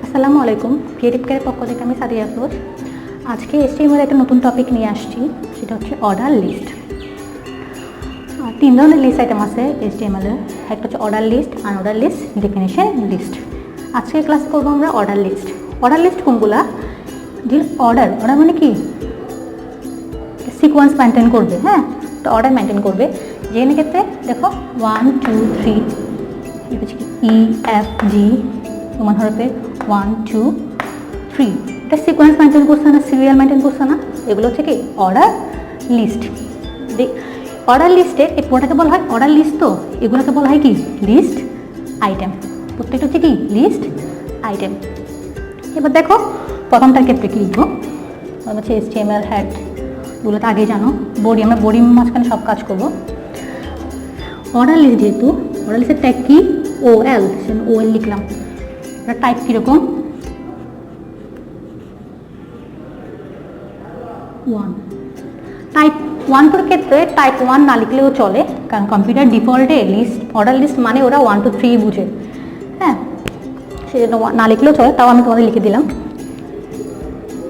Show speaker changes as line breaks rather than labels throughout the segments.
আসসালামু আলাইকুম। ক্রিয়েটিভ কেয়ারের পক্ষ থেকে আমি সাদিয়া আফরোজ। আজকে এসটিএমএল একটা নতুন টপিক নিয়ে আসছি, সেটা হচ্ছে অর্ডার লিস্ট। তিন ধরনের লিস্ট আইটেম আছে এসটিএমএল এর। একটা হচ্ছে order list, unorder list, definition list. আজকে ক্লাসে করবো আমরা অর্ডার লিস্ট। অর্ডার লিস্ট কোনগুলা? যে অর্ডার মানে কি সিকোয়েন্স মেনটেন করবে। হ্যাঁ, তো অর্ডার মেনটেন করবে। যেখানে ক্ষেত্রে দেখো 1 2 3 ই এফ জি রোমান হরফে 1 2 3, এটা সিকোয়েন্স মেনটেন করছে না, সিরিয়াল মেনটেন করছে না, এগুলো হচ্ছে কি অর্ডার লিস্ট। অর্ডার লিস্টে এই পুরোটাকে বলা হয় অর্ডার লিস্ট। তো এগুলোকে বলা হয় কি লিস্ট আইটেম। প্রত্যেকটা হচ্ছে কি লিস্ট আইটেম। এবার দেখো প্রথমটার ক্ষেত্রে কি লিখবো, হচ্ছে এইচটিএমএল হেড, এগুলো তো আগেই জানো। বডি, আমরা বডি মাঝখানে সব কাজ করবো। অর্ডার লিস্ট, যেহেতু অর্ডার লিস্টের ট্যাগ কি OL, সেজন্য OL লিখলাম। এটা টাইপ কীরকম 1। টাইপ 1 এর ক্ষেত্রে টাইপ 1 না লিখলেও চলে, কারণ কম্পিউটার ডিফল্টে লিস্ট অর্ডার লিস্ট মানে ওরা 1 2 3 বুঝে। হ্যাঁ, সেজন্য না লিখলেও চলে, তাও আমি তোমাদের লিখে দিলাম,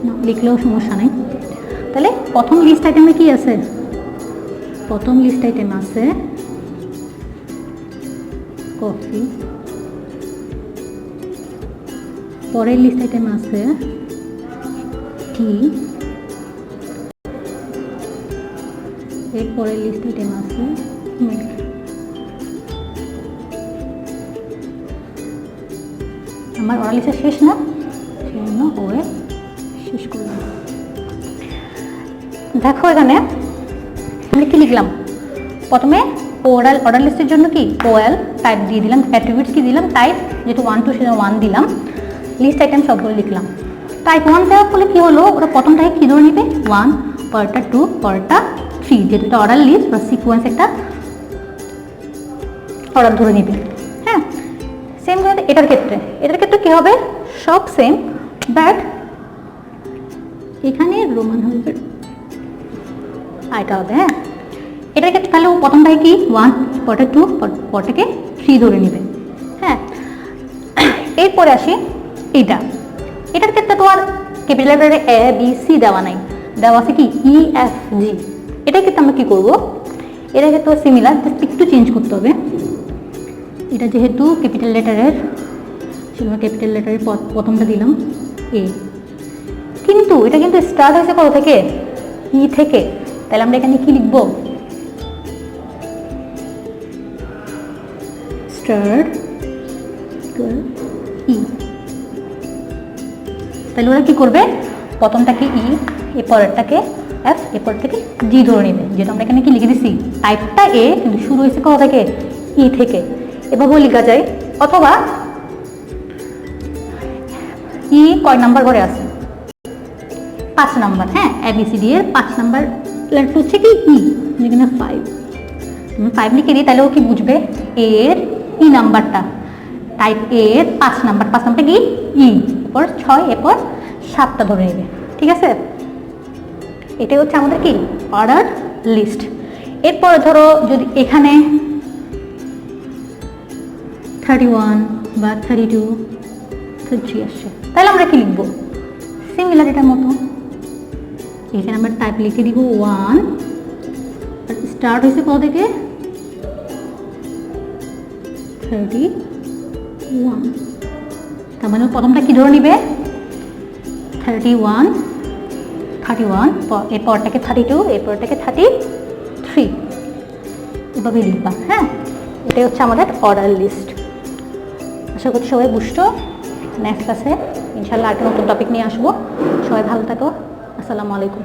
না লিখলেও সমস্যা নেই। তাহলে প্রথম লিস্ট আইটেমে কি আছে? প্রথম লিস্ট আইটেম আছে কফি। পরের লিস্ট আইটেম আছে টি। এর পরের লিস্ট আইটেম আছে মিল্ক। আমার অর্ডার লিস্টে শেষ না, সেজন্য ওয়ে শেষ করলাম। দেখো এখানে আমি কি লিখলাম, প্রথমে অর্ডার লিস্টের জন্য কি OL টাইপ দিয়ে দিলাম, অ্যাট্রিবিউটস কি দিলাম টাইপ, যেহেতু 1 2 সেজন্য 1 দিলাম। লিস্ট আইটেম সবগুলো লিখলাম। টাইপ 1 দেওয়ার ফলে কী হলো, ওরা প্রথমটাকে কী ধরে নেবে 1, পরেরটা 2, পরেরটা 3, যেহেতু এটা অর্ডার লিস্ট বা সিকোয়েন্স একটা অর্ডার ধরে নেবে। হ্যাঁ, সেম এটার ক্ষেত্রে কী হবে, সব সেম, বাট এখানে রোমান হবে আইটা হবে। হ্যাঁ, এটার ক্ষেত্রে তাহলে প্রথমটাকে কি 1, পরটা 2, পরটাকে 3 ধরে নেবে। হ্যাঁ, এরপরে আসি এটার ক্ষেত্রে তো আর ক্যাপিটাল লেটারে ABC দেওয়া নাই, দেওয়া আছে কি EFG। এটার ক্ষেত্রে আমরা কি করব, এটার ক্ষেত্রে সিমিলার, একটু চেঞ্জ করতে হবে। এটা যেহেতু ক্যাপিটাল লেটারের, সেজন্য ক্যাপিটাল লেটারের প্রথমটা দিলাম A, কিন্তু এটা কিন্তু স্টার্ট হয়েছে কোথা থেকে, ই থেকে। তাহলে আমরা এখানে কি লিখবো, স্টার্ট ই। তাহলে ওরা কি করবে, প্রথমটাকে ই, এরপরেরটাকে এফ, এরপর থেকে জি ধরে নেবে। যেটা আমরা এখানে কি লিখে দিচ্ছি, টাইপটা এ কিন্তু শুরু হয়েছে কোথা থেকে, ই থেকে। এভাবেও লেখা যায়। অথবা ই কয় নাম্বার ঘরে আছে, 5 নাম্বার। হ্যাঁ, ABCD এর 5 নাম্বার লেটার হচ্ছে কি ই, যেখানে 5 লিখে দিই, তাহলে ও কি বুঝবে এর ই নাম্বারটা, টাইপ এর 5 নাম্বারটা কি ই, এরপর 6, এরপর 7টা ধরে নেবে। ঠিক আছে, এটাই হচ্ছে আমাদের কি অর্ডার লিস্ট। এরপরে ধরো যদি এখানে 31 বা 32 33 আসছে, তাহলে আমরা কি লিখবো, সিমিলার এটার মতো। এখানে আমরা টাইপ লিখে দিব 1, স্টার্ট হয়েছে কোথা থেকে 31, তার মানে প্রথমটা কি ধরে নিবে 31, এরপরটাকে 32, এরপরটাকে 33, এভাবে লিখবা। হ্যাঁ, এটাই হচ্ছে আমাদের অর্ডার লিস্ট। আশা করছি সবাই বুঝছো। নেক্সট ক্লাসে ইনশাল্লাহ একটা নতুন টপিক নিয়ে আসবো। সবাই ভালো থাকো। আসসালামু আলাইকুম।